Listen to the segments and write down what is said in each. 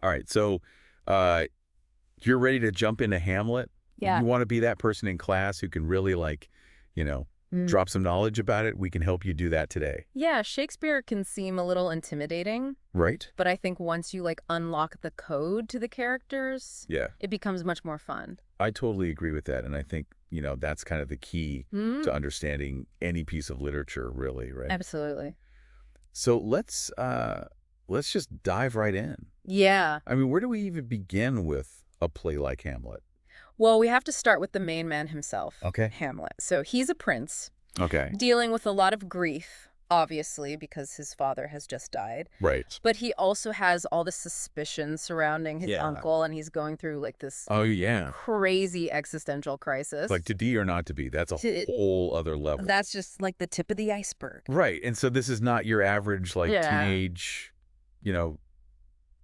All right, so uh, you're ready to jump into Hamlet? Yeah. You want to be that person in class who can really, like, you know, Mm. drop some knowledge about it? We can help you do that today. Yeah, Shakespeare can seem a little intimidating, Right? but I think once you unlock the code to the characters, Yeah. it becomes much more fun. I totally agree with that. And I think, that's kind of the key Mm. to understanding any piece of literature, really, right? Absolutely. So let's just dive right in. Yeah. I mean, where do we even begin with a play like Hamlet? Well, we have to start with the main man himself, Okay. Hamlet. So he's a prince Okay. dealing with a lot of grief, obviously, because his father has just died. Right. But he also has all the suspicion surrounding his Yeah. uncle, and he's going through this Oh, yeah. crazy existential crisis. Like to be or not to be. That's a To- whole other level. That's just the tip of the iceberg. Right. And so this is not your average, Yeah. teenage,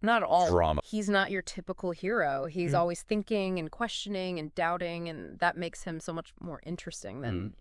Not at all. drama. He's not your typical hero. He's Mm. always thinking and questioning and doubting, and that makes him so much more interesting than,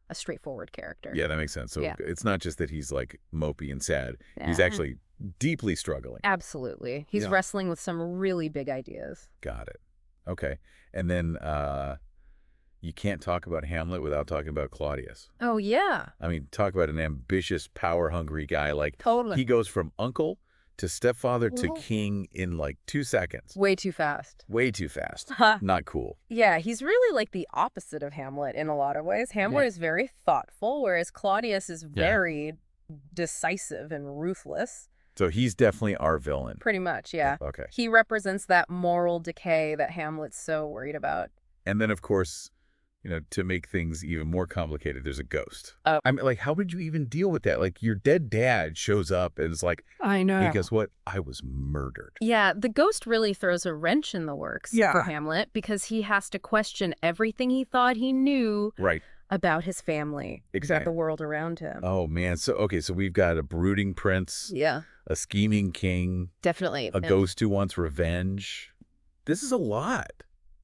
a straightforward character. Yeah, that makes sense. So Yeah. it's not just that he's like mopey and sad. He's Yeah. actually deeply struggling. Absolutely. He's Yeah. wrestling with some really big ideas. Got it. Okay. And then you can't talk about Hamlet without talking about Claudius. Oh, yeah. I mean, talk about an ambitious, power-hungry guy. Like, Totally. he goes from uncle to stepfather to Well- king in 2 seconds. Way too fast. Way too fast. Ha. Not cool. Yeah, he's really the opposite of Hamlet in a lot of ways. Hamlet Yeah. is very thoughtful, whereas Claudius is very decisive and ruthless. So he's definitely our villain. Pretty much, yeah. Okay. He represents that moral decay that Hamlet's so worried about. And then, of course, to make things even more complicated, there's a ghost. Oh. I mean, how would you even deal with that? Like, your dead dad shows up and is like, I know. hey, guess what? I was murdered. Yeah, the ghost really throws a wrench in the works Yeah. for Hamlet because he has to question everything he thought he knew Right. about his family, about Exactly. the world around him. Oh, man. So we've got a brooding prince, Yeah, a scheming king, definitely. a ghost who wants revenge. This is a lot.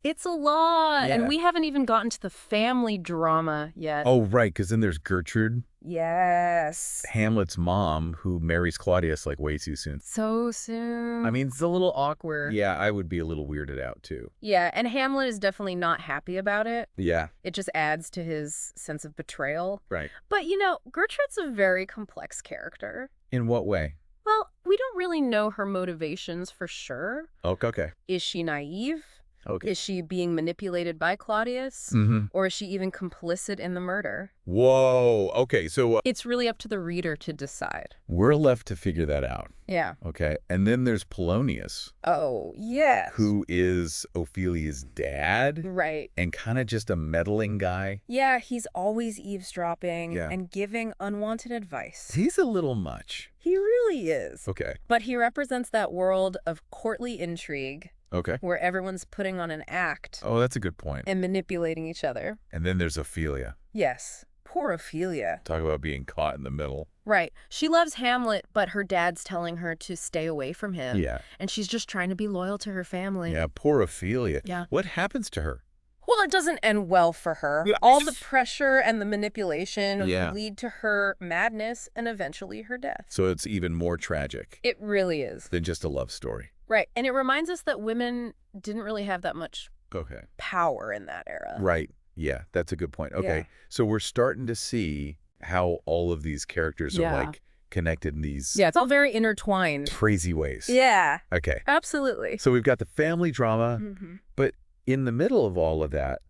It's a lot. Yeah. And we haven't even gotten to the family drama yet. Oh, right, because then there's Gertrude, Yes. Hamlet's mom, who marries Claudius way too soon. So soon. I mean, it's a little awkward. yeah, I would be a little weirded out, too. Yeah, and Hamlet is definitely not happy about it. Yeah, It just adds to his sense of betrayal. right. But, Gertrude's a very complex character. In what way? Well, we don't really know her motivations for sure. Okay. Is she naive? Okay. Is she being manipulated by Claudius? Mm-hmm. Or is she even complicit in the murder? Whoa. Okay, so It's really up to the reader to decide. we're left to figure that out. Yeah. Okay. And then there's Polonius, Oh, yes. who is Ophelia's dad Right. and kind of just a meddling guy. Yeah, he's always eavesdropping Yeah. and giving unwanted advice. He's a little much. He really is. Okay. But he represents that world of courtly intrigue Okay. where everyone's putting on an act Oh, that's a good point. and manipulating each other. And then there's Ophelia. Yes. Poor Ophelia. Talk about being caught in the middle. Right. She loves Hamlet, but her dad's telling her to stay away from him. Yeah. And she's just trying to be loyal to her family. Yeah, poor Ophelia. Yeah. What happens to her? Well, it doesn't end well for her. Yeah. All the pressure and the manipulation Yeah. lead to her madness and eventually her death. So it's even more tragic It really is. than just a love story. Right. And it reminds us that women didn't really have that much Okay. power in that era. Right. Yeah, that's a good point. Okay. Yeah. So we're starting to see how all of these characters Yeah. are connected in these Yeah, it's all very intertwined. crazy ways. Yeah, Okay. absolutely. So we've got the family drama, Mhm. but in the middle of all of that,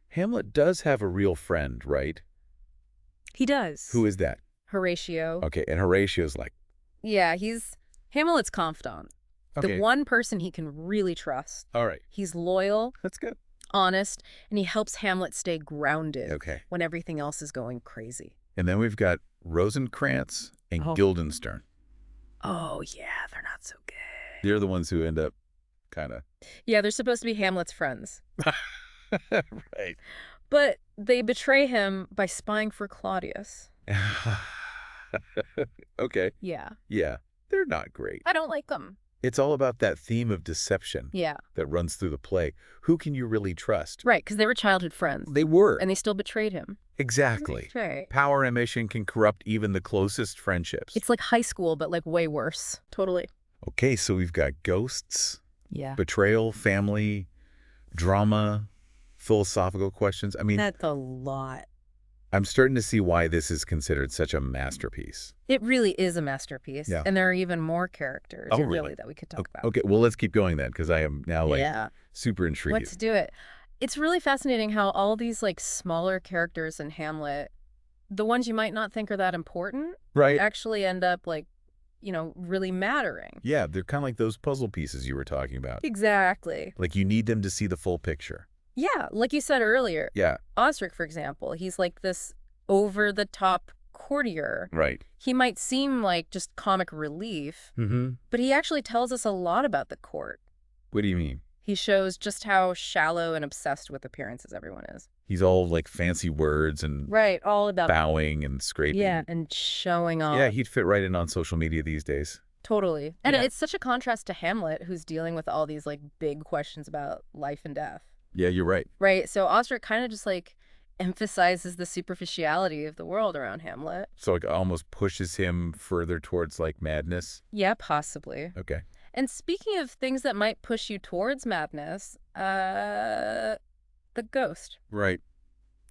Hamlet does have a real friend, right? He does. Who is that? Horatio. Okay. And Horatio's like, Yeah, he's Hamlet's confidant. okay, The one person he can really trust. all right, He's loyal, that's good. honest, and he helps Hamlet stay grounded Okay. when everything else is going crazy. And then we've got Rosencrantz and Oh. Guildenstern. Oh, yeah, they're not so good. They're the ones who end up kind of Yeah, they're supposed to be Hamlet's friends. right. But they betray him by spying for Claudius. Okay. Yeah. Yeah. They're not great. I don't like them. It's all about that theme of deception Yeah. that runs through the play. Who can you really trust? Right, because they were childhood friends. They were. And they still betrayed him. Exactly. Right. Power and ambition can corrupt even the closest friendships. It's like high school, but way worse. Totally. Okay, so we've got ghosts, Yeah. betrayal, family, drama, philosophical questions. I mean, That's a lot. I'm starting to see why this is considered such a masterpiece. It really is a masterpiece. Yeah. And there are even more characters, Oh, really, really? that we could talk about. Okay, well, let's keep going then, because I am now, like, Yeah. super intrigued. Let's do it. It's really fascinating how all these, like, smaller characters in Hamlet, the ones you might not think are that important, Right. actually end up, like, really mattering. Yeah, they're kind of like those puzzle pieces you were talking about. Exactly. Like, you need them to see the full picture. Yeah, like you said earlier, Yeah. Osric, for example, he's like this over-the-top courtier. Right. He might seem like just comic relief, Mm-hmm. but he actually tells us a lot about the court. What do you mean? He shows just how shallow and obsessed with appearances everyone is. He's all, like, fancy words and Right, all about... bowing and scraping. Yeah, and showing off. Yeah, he'd fit right in on social media these days. Totally. And Yeah. it's such a contrast to Hamlet, who's dealing with all these, like, big questions about life and death. Yeah, you're right. Right, so Osric kind of just, like, emphasizes the superficiality of the world around Hamlet. So, like, almost pushes him further towards, like, madness. Yeah, possibly. Okay. And speaking of things that might push you towards madness, the ghost. Right.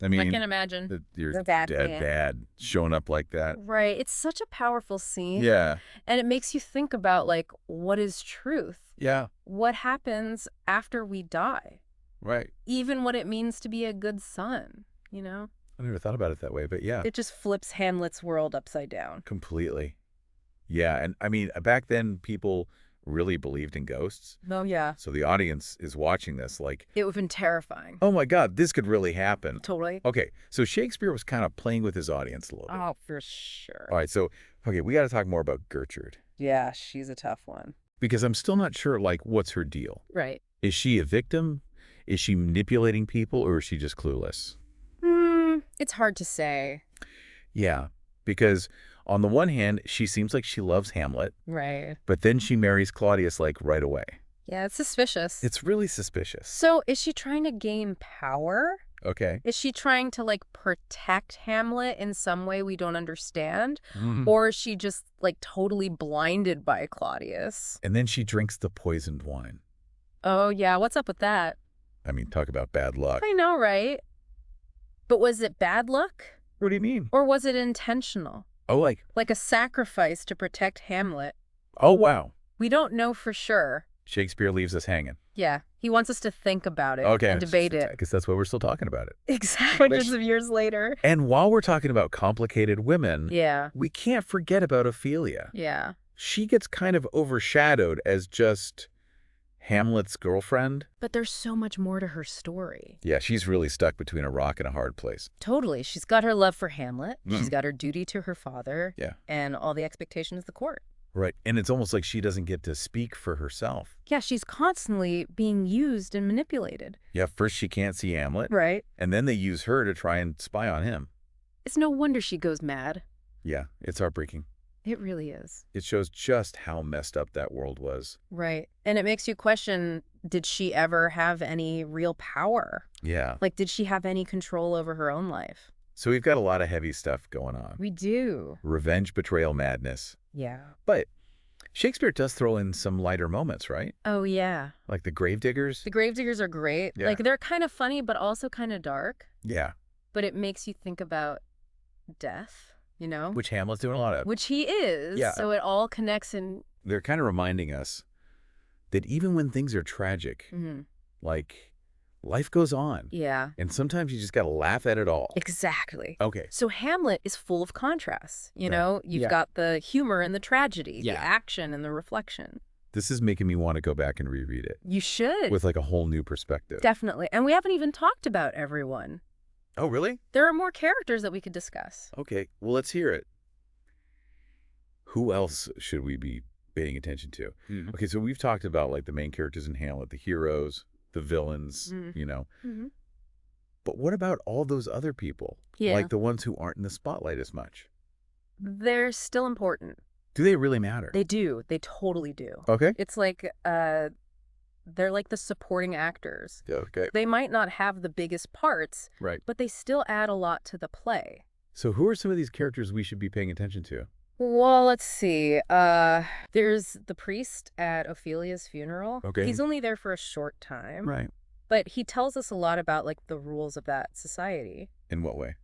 I mean, I can imagine. your The bad dead man. dad showing up like that. Right, it's such a powerful scene. Yeah. And it makes you think about, like, what is truth? Yeah. What happens after we die? Right. Even what it means to be a good son, you know? I never thought about it that way, but yeah. It just flips Hamlet's world upside down. Completely. Yeah, and I mean, back then people really believed in ghosts. Oh, yeah. So the audience is watching this like, It would have been terrifying. oh my God, this could really happen. Totally. Okay, so Shakespeare was kind of playing with his audience a little bit. Oh, for sure. All right, so, okay, we got to talk more about Gertrude. Yeah, she's a tough one. Because I'm still not sure, like, what's her deal? Right. Is she a victim? Is she manipulating people, or is she just clueless? It's hard to say. Yeah, because on the one hand, she seems like she loves Hamlet, Right. but then she marries Claudius, like, right away. Yeah, it's suspicious. It's really suspicious. So is she trying to gain power? Okay. Is she trying to, like, protect Hamlet in some way we don't understand? Mhm. Or is she just, like, totally blinded by Claudius? And then she drinks the poisoned wine. Oh, yeah. What's up with that? I mean, talk about bad luck. I know, right? But was it bad luck? What do you mean? Or was it intentional? Oh, Like a sacrifice to protect Hamlet? oh, wow. We don't know for sure. Shakespeare leaves us hanging. Yeah. He wants us to think about it Okay. and debate it. I guess that's why we're still talking about it. Exactly. Hundreds of years later. And while we're talking about complicated women, Yeah. we can't forget about Ophelia. Yeah. She gets kind of overshadowed as just Hamlet's girlfriend. But there's so much more to her story. Yeah, she's really stuck between a rock and a hard place. Totally. She's got her love for Hamlet. She's Mhm. got her duty to her father. Yeah. And all the expectations of the court. Right. And it's almost like she doesn't get to speak for herself. Yeah, she's constantly being used and manipulated. Yeah, first she can't see Hamlet, Right. and then they use her to try and spy on him. It's no wonder she goes mad. Yeah, it's heartbreaking. It really is. It shows just how messed up that world was. Right. And it makes you question, did she ever have any real power? Yeah. Like, did she have any control over her own life? So we've got a lot of heavy stuff going on. We do. Revenge, betrayal, madness. Yeah. But Shakespeare does throw in some lighter moments, right? Oh, yeah. Like the gravediggers. The Gravediggers are great. Yeah. Like, they're kind of funny, but also kind of dark. Yeah. But it makes you think about death, you know? Which Hamlet's doing a lot of. Which he is. Yeah. So it all connects in... They're kind of reminding us that even when things are tragic, like life goes on. Yeah. And sometimes you just got to laugh at it all. Exactly. Okay. So Hamlet is full of contrasts. You Right. know, you've Yeah. got the humor and the tragedy, Yeah. the action and the reflection. This is making me want to go back and reread it You should. with like a whole new perspective. Definitely. And we haven't even talked about everyone. Oh, really? There are more characters that we could discuss. Okay. Well, let's hear it. Who else should we be paying attention to? Okay, so we've talked about like the main characters in Hamlet, the heroes, the villains, you know. Mm-hmm. But what about all those other people? Yeah. Like the ones who aren't in the spotlight as much? They're still important. Do they really matter? They do. They totally do. Okay. It's like they're like the supporting actors. Okay. They might not have the biggest parts, Right. but they still add a lot to the play. So who are some of these characters we should be paying attention to? Well, let's see. There's the priest at Ophelia's funeral. Okay. He's only there for a short time, Right. but he tells us a lot about, like, the rules of that society. In what way?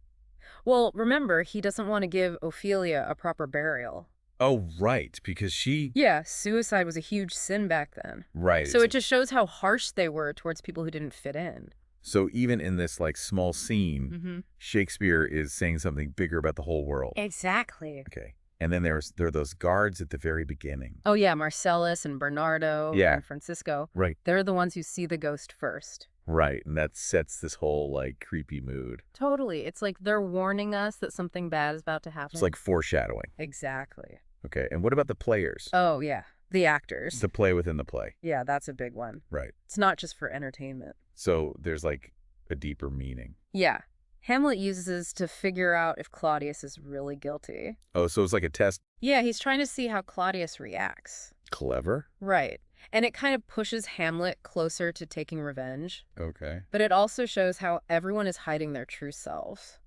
Well, remember, he doesn't want to give Ophelia a proper burial. Oh, right, because she... Yeah, suicide was a huge sin back then. Right. So it just shows how harsh they were towards people who didn't fit in. So even in this, like, small scene, Shakespeare is saying something bigger about the whole world. Exactly. Okay. And then there are those guards at the very beginning. Oh, yeah, Marcellus and Bernardo and Francisco. Right. They're the ones who see the ghost first. Right, and that sets this whole, like, creepy mood. Totally. It's like they're warning us that something bad is about to happen. It's like foreshadowing. Exactly. Okay, and what about the players? Oh, yeah. The actors. The play within the play. Yeah, that's a big one. Right. It's not just for entertainment. So there's, like, a deeper meaning. Yeah. Hamlet uses to figure out if Claudius is really guilty. Oh, so it's like a test. Yeah, he's trying to see how Claudius reacts. Clever? Right. And it kind of pushes Hamlet closer to taking revenge. Okay. But it also shows how everyone is hiding their true selves.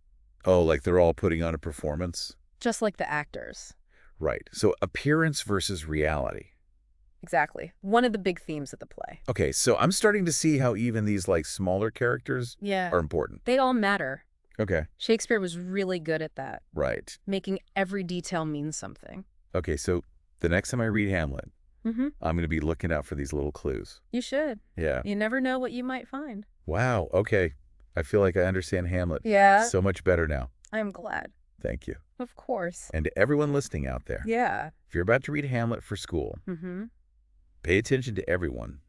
Oh, like they're all putting on a performance? Just like the actors. Right. So appearance versus reality. Exactly. One of the big themes of the play. Okay, so I'm starting to see how even these, like, smaller characters are important. They all matter. Okay. Shakespeare was really good at that. Right. Making every detail mean something. Okay, so the next time I read Hamlet, Mm-hmm. I'm going to be looking out for these little clues. You should. Yeah. You never know what you might find. Wow, okay. I feel like I understand Hamlet so much better now. I'm glad. Thank you. Of course. And to everyone listening out there, Yeah. if you're about to read Hamlet for school, Mm-hmm. pay attention to everyone,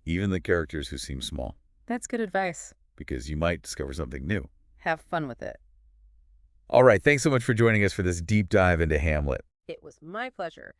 even the characters who seem small, That's good advice. because you might discover something new. Have fun with it. All right, thanks so much for joining us for this deep dive into Hamlet. It was my pleasure.